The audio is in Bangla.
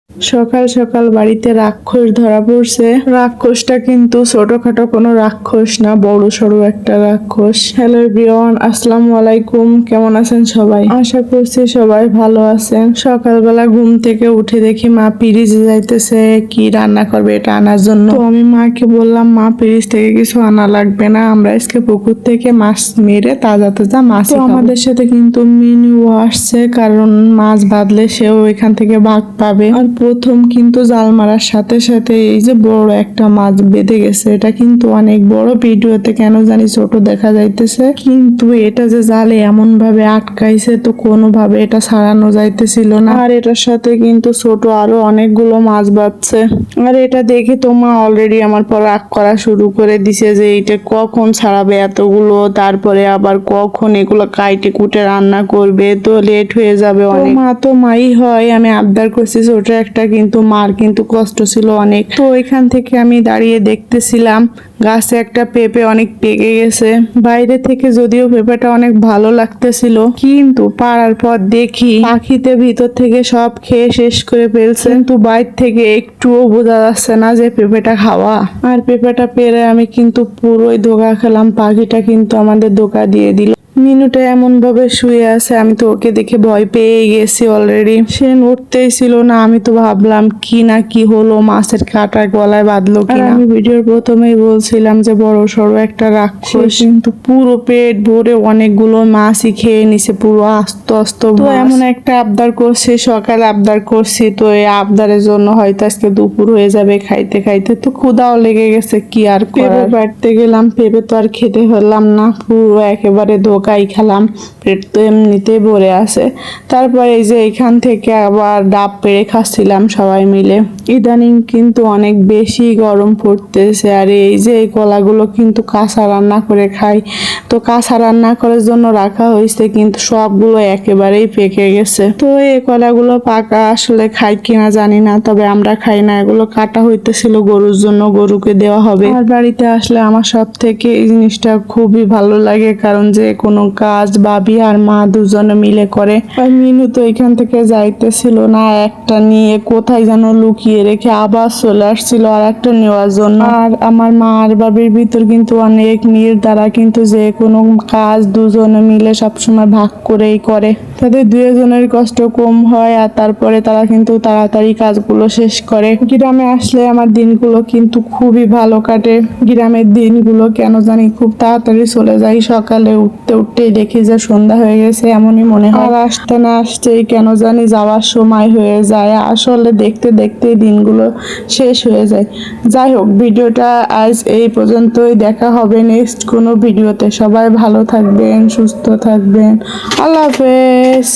সকাল সকাল বাড়িতে রাক্ষস ধরা পড়ছে। রাক্ষসটা কিন্তু ছোটখাটো কোনো রাক্ষস না, বড় সড়ো একটা রাক্ষস। হ্যালো এভরিওয়ান, আসসালামু আলাইকুম। কেমন আছেন সবাই? আশা করছি সবাই ভালো আছেন। সকালবেলা ঘুম থেকে উঠে দেখি মা পিরিজে যাইতেছে কি রান্না করবে এটা আনার জন্য। তো আমি মাকে বললাম, মা পিরিজ থেকে কিছু আনা লাগবে না, আমরা আজকে পুকুর থেকে মাছ মেরে তাজা তাজা মাছ। তো আমাদের সাথে কিন্তু মিনু আসছে, কারণ মাছ বাঁধলে সেও এখান থেকে ভাগ পাবে। আর প্রথম কিন্তু জাল মারার সাথে সাথে এই যে বড় একটা মাছ বেঁধে গেছে, এটা কিন্তু অনেক বড়। ভিডিওতে কেন জানি ছোট দেখা যাইতেছে, কিন্তু এটা যে জালে এমন ভাবে আটকাইছে তো কোনোভাবে এটা ছাড়ানো যাইতেছিল না। আর এটার সাথে কিন্তু ছোট আরো অনেকগুলো মাছ বাঁধছে। আর এটা দেখে তো মা অলরেডি আমার পর রাগ করা শুরু করে দিছে যে এটা কখন ছাড়াবে এতগুলো, তারপরে আবার কখন এগুলো কাইটে কুটে রান্না করবে, তো লেট হয়ে যাবে অনেক। মা তো মাই হয়, আমি আবদার করছি ছোট একটা, কিন্তু মার কিন্তু কষ্ট ছিল অনেক। তো এখান থেকে আমি দাঁড়িয়ে দেখতেছিলাম গাছে একটা পেঁপে অনেক পেকে গেছে। বাইরে থেকে যদিও পেঁপেটা অনেক ভালো লাগতেছিল, কিন্তু পাড়ার পর দেখি পাখিতে ভিতর থেকে সব খেয়ে শেষ করে ফেলছে। কিন্তু বাইরে থেকে একটুও বোঝা যাচ্ছে না যে পেঁপেটা খাওয়া। আর পেঁপেটা পেরে আমি কিন্তু পুরোই ধোকা খেলাম, পাখিটা কিন্তু আমাদের ধোকা দিয়ে দিল। মিনুটা এমন ভাবে শুয়ে আছে, আমি তো ওকে দেখে ভয় পেয়ে গেছি অলরেডি। সে নড়তেই ছিল না, আমি তো ভাবলাম কি না কি হলো, মাছের কাঁটা গলায় বাঁধলো কিনা। আমি ভিডিওর প্রথমেই বলছিলাম যে বড় সড়ো একটা রাক্ষস, কিন্তু পুরো পেট ভরে অনেকগুলো মাছই খেয়ে নিছে, পুরো আস্ত আস্ত। তো এমন একটা আবদার করছি, সকালে আবদার করছি, তো এই আবদারের জন্য হয়তো আজকে দুপুর হয়ে যাবে খাইতে খাইতে। তো ক্ষুধাও লেগে গেছে, কি আর করার। বাড়তে গেলাম, পেঁপে তো আর খেতে হলাম না, পুরো একেবারে ধোকাই খেলাম। পেট তো এমনিতেই ভরে আছে। তারপর এই যে এখান থেকে আবার ডাব পেড়ে খাচ্ছিলাম সবাই মিলে। ইদানিং কিন্তু অনেক বেশি গরম পড়তেছে, আর এই যে এই কলাগুলো কিন্তু কাঁচা রান্না করে খাই। তো কাঁচা রান্না করার জন্য রাখা হয়েছে, কিন্তু সবগুলো একেবারেই পেকে গেছে। তো এই কলাগুলো পাকা আসলে খাই কিনা জানি না, তবে আমরা খাই না। এগুলো কাটা হইতেছিল গরুর জন্য, গরুকে দেওয়া হবে। আর বাড়িতে আসলে আমার সব থেকে এই জিনিসটা খুবই ভালো লাগে, কারণ যে কোনো কাজ ভাবি আর মা দুজনে মিলে করে। আর মিনু তো এখান থেকে যাইতেছিল না, একটা নিয়ে কোথায় যেন লুকিয়ে রেখে আবার চলে আসছিল আর একটা নেওয়ার জন্য। আর আমার মা আর বাবির ভিতর কিন্তু অনেক মিল, তারা কিন্তু যে কোনো কাজ দুজনে মিলে সবসময় ভাগ করেই করে। তাদের দুজনের কষ্ট কম হয়, আর তারপরে তারা কিন্তু তাড়াতাড়ি কাজগুলো শেষ করে। গ্রামে আসলে আমার দিনগুলো কিন্তু খুবই ভালো কাটে। গ্রামের দিনগুলো কেন জানি খুব তাড়াতাড়ি চলে যায়। সকালে উঠতে উঠতেই দেখি যে সন্ধ্যা হয়ে গেছে, এমনই মনে হয়। আর আসতে না আসতেই কেন জানি যাওয়ার সময় হয়ে যায়। আসলে দেখতে দেখতে দিনগুলো শেষ হয়ে যায়। যাই হোক, ভিডিওটা আজ এই পর্যন্তই। দেখা হবে নেক্সট কোনো ভিডিওতে। সবাই ভালো থাকবেন, সুস্থ থাকবেন। আল্লাহ হাফেজ।